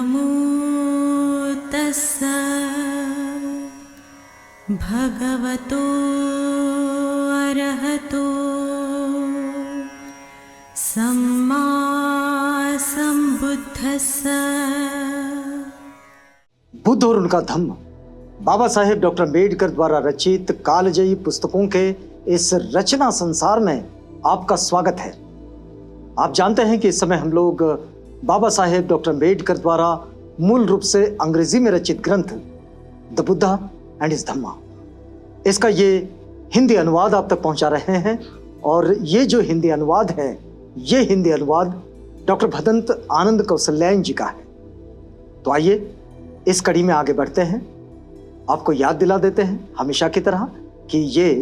नमो तस्स भगवतो अरहतो सम्मा सम्बुद्धस्स। बुद्ध और उनका धम्म बाबा साहेब डॉक्टर अम्बेडकर द्वारा रचित कालजयी पुस्तकों के इस रचना संसार में आपका स्वागत है। आप जानते हैं कि इस समय हम लोग बाबा साहेब डॉक्टर अम्बेडकर द्वारा मूल रूप से अंग्रेजी में रचित ग्रंथ द बुद्धा एंड हिज धम्मा, इसका ये हिंदी अनुवाद आप तक पहुंचा रहे हैं। और ये जो हिंदी अनुवाद है, ये हिंदी अनुवाद डॉक्टर भदंत आनंद कौशल्यायन जी का है। तो आइए इस कड़ी में आगे बढ़ते हैं। आपको याद दिला देते हैं हमेशा की तरह कि ये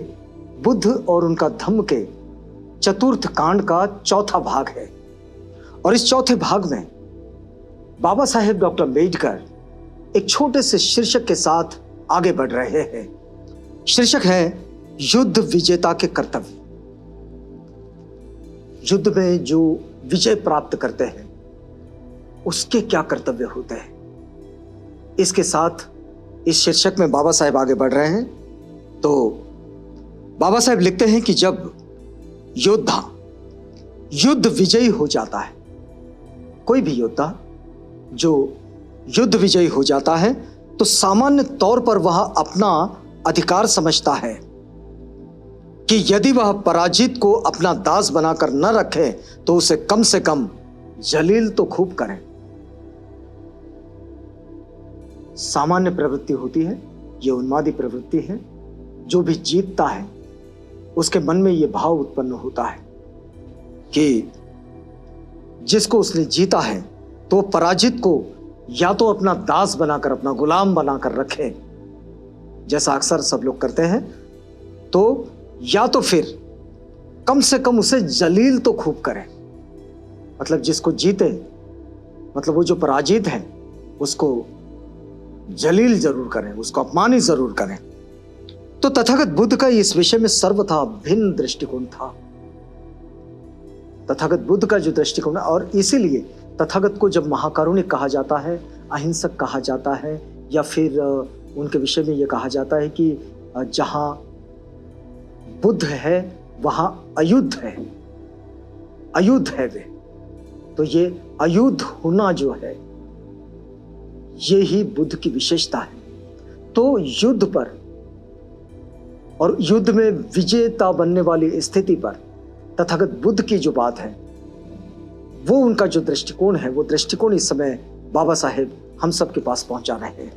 बुद्ध और उनका धम्म के चतुर्थ कांड का चौथा भाग है। और इस चौथे भाग में बाबा साहेब डॉक्टर अम्बेडकर एक छोटे से शीर्षक के साथ आगे बढ़ रहे हैं। शीर्षक है युद्ध विजेता के कर्तव्य। युद्ध में जो विजय प्राप्त करते हैं उसके क्या कर्तव्य होते हैं, इसके साथ इस शीर्षक में बाबा साहेब आगे बढ़ रहे हैं। तो बाबा साहेब लिखते हैं कि जब योद्धा युद्ध विजयी हो जाता है, कोई भी योद्धा जो युद्ध विजयी हो जाता है, तो सामान्य तौर पर वह अपना अधिकार समझता है कि यदि वह पराजित को अपना दास बनाकर न रखे तो उसे कम से कम जलील तो खूब करें। सामान्य प्रवृत्ति होती है, यह उन्मादी प्रवृत्ति है। जो भी जीतता है उसके मन में यह भाव उत्पन्न होता है कि जिसको उसने जीता है तो पराजित को या तो अपना दास बनाकर, अपना गुलाम बनाकर रखे, जैसा अक्सर सब लोग करते हैं, तो या तो फिर कम से कम उसे जलील तो खूब करें। मतलब जिसको जीते, मतलब वो जो पराजित है उसको जलील जरूर करें, उसको अपमानित जरूर करें। तो तथागत बुद्ध का इस विषय में सर्वथा भिन्न दृष्टिकोण था। तथागत बुद्ध का जो दृष्टिकोण है, और इसीलिए तथागत को जब महाकारुणिक कहा जाता है, अहिंसक कहा जाता है, या फिर उनके विषय में यह कहा जाता है कि जहां बुद्ध है वहां अयुद्ध है, अयुद्ध है वे। तो ये अयुद्ध होना जो है ये ही बुद्ध की विशेषता है। तो युद्ध पर और युद्ध में विजेता बनने वाली स्थिति पर तथागत बुद्ध की जो बात है, वो उनका जो दृष्टिकोण है, वो दृष्टिकोण इस समय बाबा साहेब हम सब के पास पहुंचा रहे हैं।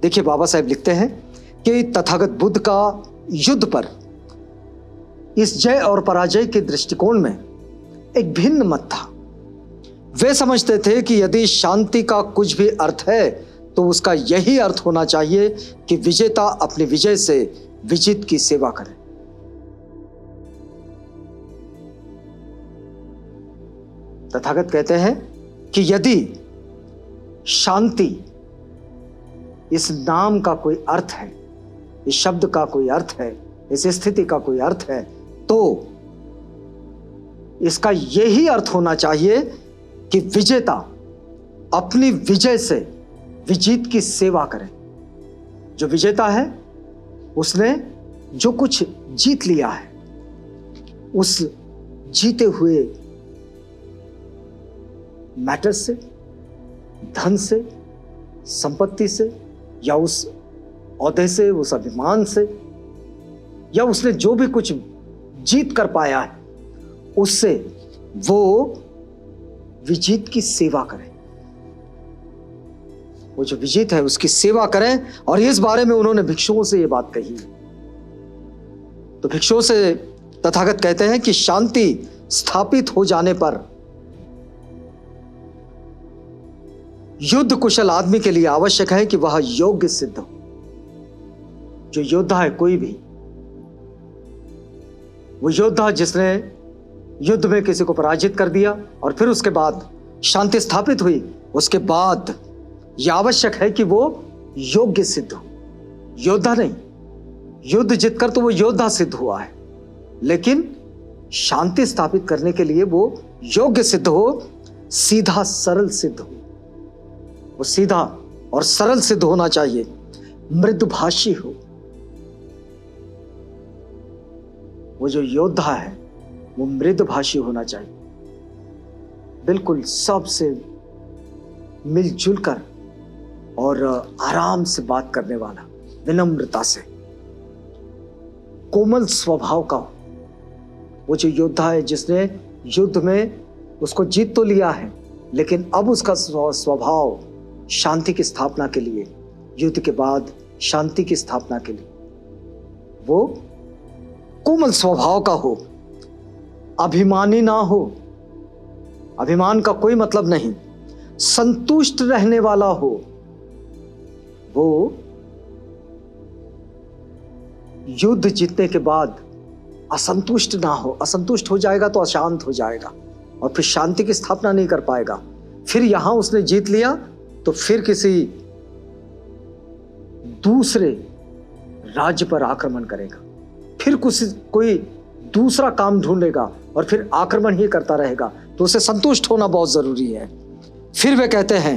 देखिए बाबा साहेब लिखते हैं कि तथागत बुद्ध का युद्ध पर इस जय और पराजय के दृष्टिकोण में एक भिन्न मत था। वे समझते थे कि यदि शांति का कुछ भी अर्थ है तो उसका यही अर्थ होना चाहिए कि विजेता अपने विजय से विजित की सेवा करे। तथागत कहते हैं कि यदि शांति इस नाम का कोई अर्थ है, इस शब्द का कोई अर्थ है, इस स्थिति का कोई अर्थ है, तो इसका यही अर्थ होना चाहिए कि विजेता अपनी विजय से विजित की सेवा करे। जो विजेता है उसने जो कुछ जीत लिया है, उस जीते हुए मैटर से, धन से, संपत्ति से, या उस औहदे से, उस अभिमान से, या उसने जो भी कुछ जीत कर पाया है उससे वो विजित की सेवा करें। वो जो विजित है उसकी सेवा करें। और इस बारे में उन्होंने भिक्षुओं से ये बात कही। तो भिक्षुओं से तथागत कहते हैं कि शांति स्थापित हो जाने पर युद्ध कुशल आदमी के लिए आवश्यक है कि वह योग्य सिद्ध हो। जो योद्धा है कोई भी, वो योद्धा जिसने युद्ध में किसी को पराजित कर दिया और फिर उसके बाद शांति स्थापित हुई, उसके बाद यह आवश्यक है कि वो योग्य सिद्ध हो। योद्धा नहीं, युद्ध जीतकर तो वो योद्धा सिद्ध हुआ है, लेकिन शांति स्थापित करने के लिए वो योग्य सिद्ध हो, सीधा सरल सिद्ध हो। वो सीधा और सरल सिद्ध होना चाहिए, मृदुभाषी हो। वो जो योद्धा है वो मृदुभाषी होना चाहिए, बिल्कुल सबसे मिलजुल कर और आराम से बात करने वाला, विनम्रता से, कोमल स्वभाव का हो। वो जो योद्धा है जिसने युद्ध में उसको जीत तो लिया है, लेकिन अब उसका स्वभाव शांति की स्थापना के लिए, युद्ध के बाद शांति की स्थापना के लिए वो कोमल स्वभाव का हो, अभिमानी ना हो, अभिमान का कोई मतलब नहीं, संतुष्ट रहने वाला हो। वो युद्ध जीतने के बाद असंतुष्ट ना हो, असंतुष्ट हो जाएगा तो अशांत हो जाएगा और फिर शांति की स्थापना नहीं कर पाएगा। फिर यहां उसने जीत लिया तो फिर किसी दूसरे राज्य पर आक्रमण करेगा, फिर कोई दूसरा काम ढूंढेगा और फिर आक्रमण ही करता रहेगा। तो उसे संतुष्ट होना बहुत जरूरी है। फिर वे कहते हैं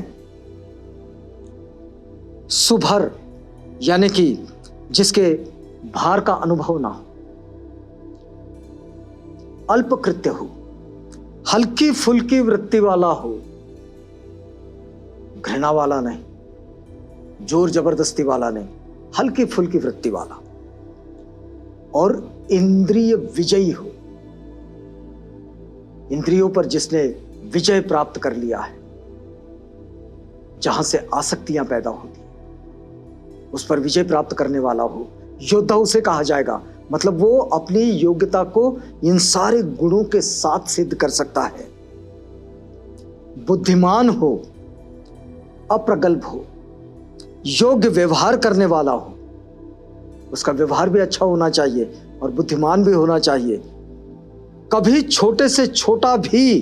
सुभर, यानी कि जिसके भार का अनुभव ना हो, अल्पकृत्य हो, हल्की फुल्की वृत्ति वाला हो, घृणा वाला नहीं, जोर जबरदस्ती वाला नहीं, हल्की फुल्की वृत्ति वाला, और इंद्रिय विजयी हो, इंद्रियों पर जिसने विजय प्राप्त कर लिया है, जहां से आसक्तियां पैदा होती हैं उस पर विजय प्राप्त करने वाला हो, योद्धा उसे कहा जाएगा। मतलब वो अपनी योग्यता को इन सारे गुणों के साथ सिद्ध कर सकता है। बुद्धिमान हो, अप्रगल्भ हो, योग्य व्यवहार करने वाला हो, उसका व्यवहार भी अच्छा होना चाहिए और बुद्धिमान भी होना चाहिए। कभी छोटे से छोटा भी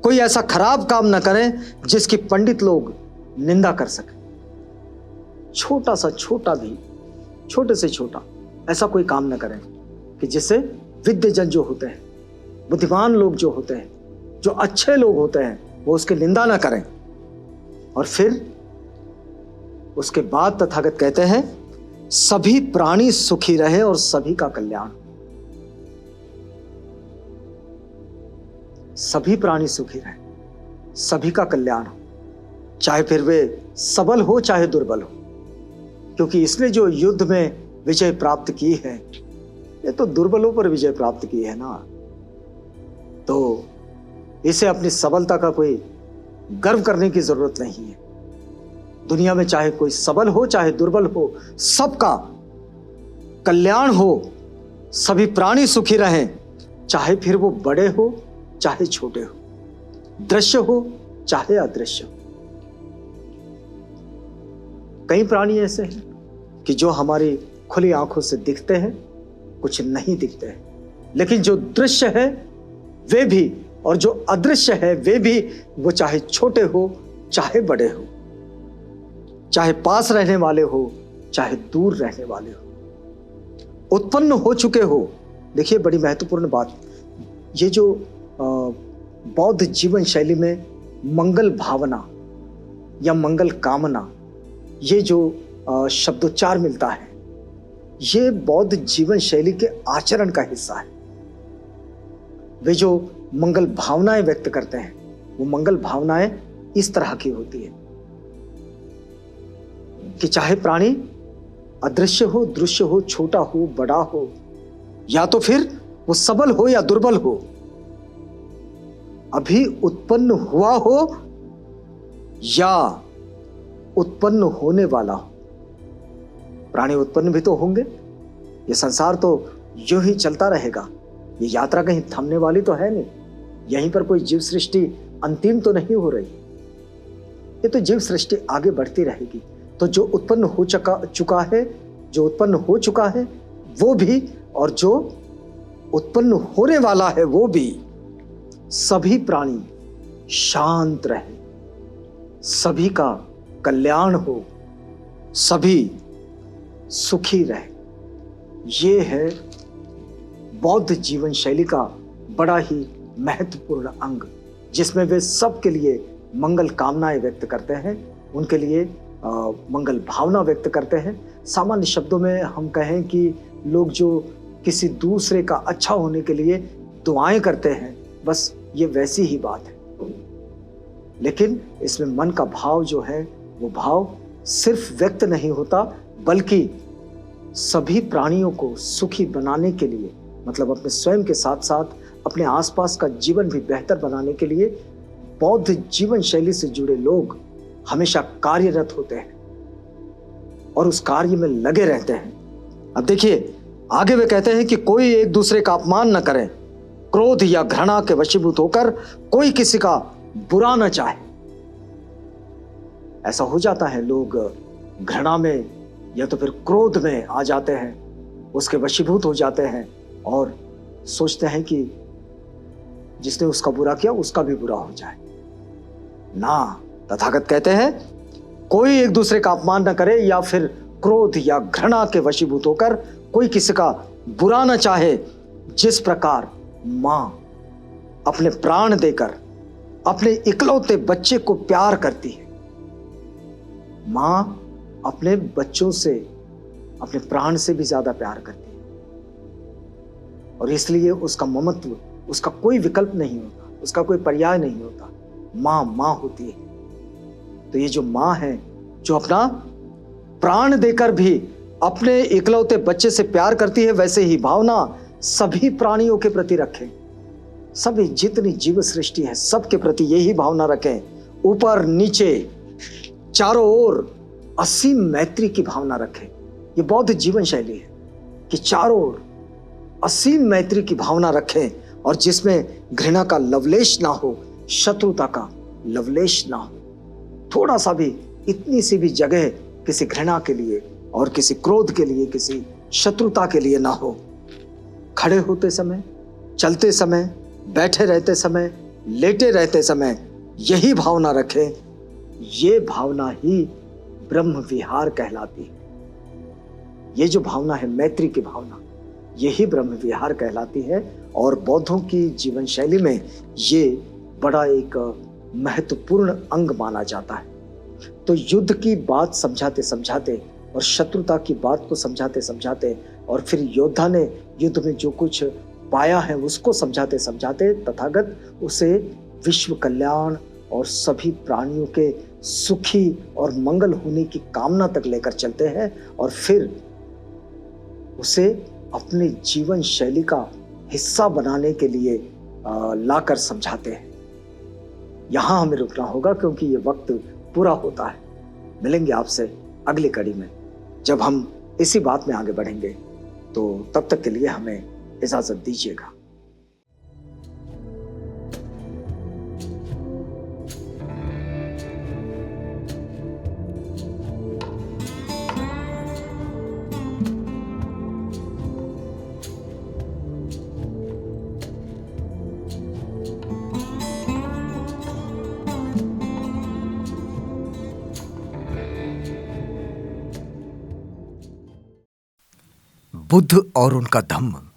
कोई ऐसा खराब काम ना करें जिसकी पंडित लोग निंदा कर सके। छोटा सा छोटा भी, छोटे से छोटा ऐसा कोई काम ना करें कि जिससे विद्यजन जो होते हैं, बुद्धिमान लोग जो होते हैं, जो अच्छे लोग होते हैं, वो उसकी निंदा ना करें। और फिर उसके बाद तथागत कहते हैं सभी प्राणी सुखी रहे और सभी का कल्याण। सभी प्राणी सुखी रहे, सभी का कल्याण हो, चाहे फिर वे सबल हो चाहे दुर्बल हो, क्योंकि इसने जो युद्ध में विजय प्राप्त की है ये तो दुर्बलों पर विजय प्राप्त की है ना। तो इसे अपनी सबलता का कोई गर्व करने की जरूरत नहीं है। दुनिया में चाहे कोई सबल हो चाहे दुर्बल हो, सबका कल्याण हो, सभी प्राणी सुखी रहें, चाहे फिर वो बड़े हो चाहे छोटे हो, दृश्य हो चाहे अदृश्य हो। कई प्राणी ऐसे हैं कि जो हमारी खुली आंखों से दिखते हैं, कुछ नहीं दिखते हैं, लेकिन जो दृश्य है वे भी और जो अदृश्य है वे भी, वो चाहे छोटे हो चाहे बड़े हो, चाहे पास रहने वाले हो चाहे दूर रहने वाले हो, उत्पन्न हो चुके हो। देखिए बड़ी महत्वपूर्ण बात, ये जो बौद्ध जीवन शैली में मंगल भावना या मंगल कामना, ये जो शब्दोच्चार मिलता है, ये बौद्ध जीवन शैली के आचरण का हिस्सा है। वे जो मंगल भावनाएं व्यक्त करते हैं, वो मंगल भावनाएं इस तरह की होती है कि चाहे प्राणी अदृश्य हो, दृश्य हो, छोटा हो, बड़ा हो, या तो फिर वो सबल हो या दुर्बल हो, अभी उत्पन्न हुआ हो या उत्पन्न होने वाला हो। प्राणी उत्पन्न भी तो होंगे, ये संसार तो यूं ही चलता रहेगा, ये यात्रा कहीं थमने वाली तो है नहीं, यहीं पर कोई जीव सृष्टि अंतिम तो नहीं हो रही, ये तो जीव सृष्टि आगे बढ़ती रहेगी। तो जो उत्पन्न हो चुका है, जो उत्पन्न हो चुका है वो भी, और जो उत्पन्न होने वाला है वो भी, सभी प्राणी शांत रहे, सभी का कल्याण हो, सभी सुखी रहे। ये है बौद्ध जीवन शैली का बड़ा ही महत्वपूर्ण अंग, जिसमें वे सब के लिए मंगल कामनाएं व्यक्त करते हैं उनके लिए मंगल भावना व्यक्त करते हैं। सामान्य शब्दों में हम कहें कि लोग जो किसी दूसरे का अच्छा होने के लिए दुआएं करते हैं, बस ये वैसी ही बात है। लेकिन इसमें मन का भाव जो है वो भाव सिर्फ व्यक्त नहीं होता, बल्कि सभी प्राणियों को सुखी बनाने के लिए, मतलब अपने स्वयं के साथ साथ अपने आसपास का जीवन भी बेहतर बनाने के लिए बौद्ध जीवन शैली से जुड़े लोग हमेशा कार्यरत होते हैं और उस कार्य में लगे रहते हैं। अब देखिए आगे वे कहते हैं कि कोई एक दूसरे का अपमान न करे, क्रोध या घृणा के वशीभूत होकर कोई किसी का बुरा न चाहे। ऐसा हो जाता है, लोग घृणा में या तो फिर क्रोध में आ जाते हैं, उसके वशीभूत हो जाते हैं और सोचते हैं कि जिसने उसका बुरा किया उसका भी बुरा हो जाए ना। तथागत कहते हैं कोई एक दूसरे का अपमान न करे या फिर क्रोध या घृणा के वशीभूत होकर कोई किसी का बुरा न चाहे। जिस प्रकार मां अपने प्राण देकर अपने इकलौते बच्चे को प्यार करती है, मां अपने बच्चों से अपने प्राण से भी ज्यादा प्यार करती है और इसलिए उसका ममत्व, उसका कोई विकल्प नहीं होता, उसका कोई पर्याय नहीं होता। मां मां होती है। तो ये जो मां है जो अपना प्राण देकर भी अपने इकलौते बच्चे से प्यार करती है, वैसे ही भावना सभी प्राणियों के प्रति रखें। सभी जितनी जीव सृष्टि है सबके प्रति यही भावना रखें। ऊपर नीचे चारों ओर असीम मैत्री की भावना रखें। ये बौद्ध जीवन शैली है कि चारों ओर असीम मैत्री की भावना रखें और जिसमें घृणा का लवलेश ना हो, शत्रुता का लवलेश ना हो। थोड़ा सा भी, इतनी सी भी जगह किसी घृणा के लिए और किसी क्रोध के लिए, किसी शत्रुता के लिए ना हो। खड़े होते समय, चलते समय, बैठे रहते समय, लेटे रहते समय यही भावना रखें। ये भावना ही ब्रह्म विहार कहलाती है। ये जो भावना है मैत्री की भावना, यही ब्रह्म विहार कहलाती है और बौद्धों की जीवन शैली में ये बड़ा एक महत्वपूर्ण अंग माना जाता है। तो युद्ध की बात समझाते समझाते और शत्रुता की बात को समझाते समझाते और फिर योद्धा ने युद्ध में जो कुछ पाया है उसको समझाते समझाते तथागत उसे विश्व कल्याण और सभी प्राणियों के सुखी और मंगल होने की कामना तक लेकर चलते हैं और फिर उसे अपने जीवन शैली का हिस्सा बनाने के लिए लाकर समझाते हैं। यहां हमें रुकना होगा क्योंकि ये वक्त पूरा होता है। मिलेंगे आपसे अगली कड़ी में जब हम इसी बात में आगे बढ़ेंगे। तो तब तक के लिए हमें इजाजत दीजिएगा। बुद्ध और उनका धम्म।